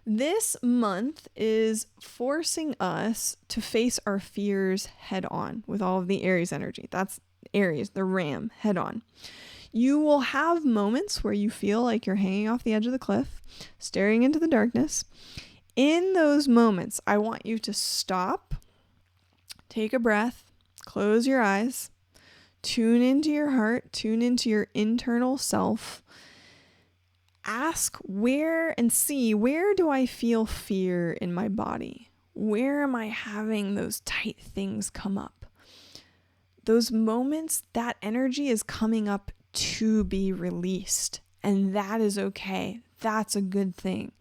This month is forcing us to face our fears head on with all of the Aries energy. That's Aries, the ram, head on. You will have moments where you feel like you're hanging off the edge of the cliff, staring into the darkness. In those moments, I want you to stop, take a breath, close your eyes, tune into your heart, tune into your internal self. Ask where do I feel fear in my body? Where am I having those tight things come up? those moments, that energy is coming up to be released. And that is okay. That's a good thing.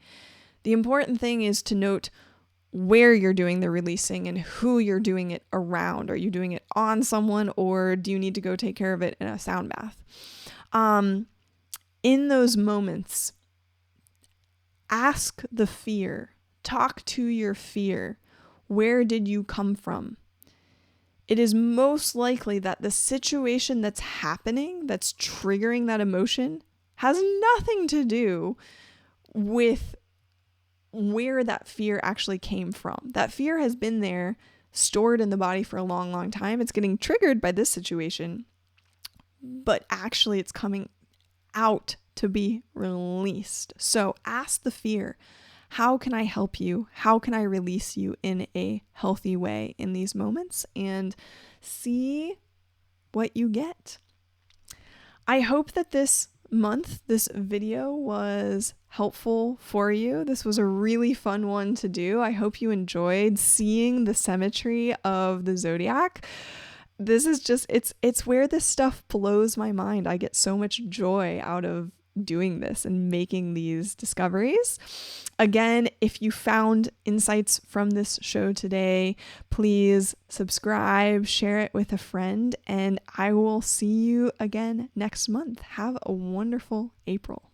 The important thing is to note where you're doing the releasing and who you're doing it around. Are you doing it on someone, or do you need to go take care of it in a sound bath? In those moments, ask the fear, talk to your fear. Where did you come from? It is most likely that the situation that's happening, that's triggering that emotion, has nothing to do with where that fear actually came from. That fear has been there, stored in the body for a long, long time. It's getting triggered by this situation, but actually it's coming out to be released. So ask the fear, how can I help you? How can I release you in a healthy way in these moments? And see what you get. I hope that this video was helpful for you. This was a really fun one to do. I hope you enjoyed seeing the symmetry of the zodiac. This is just, it's where this stuff blows my mind. I get so much joy out of doing this and making these discoveries. Again, if you found insights from this show today, please subscribe, share it with a friend, and I will see you again next month. Have a wonderful April.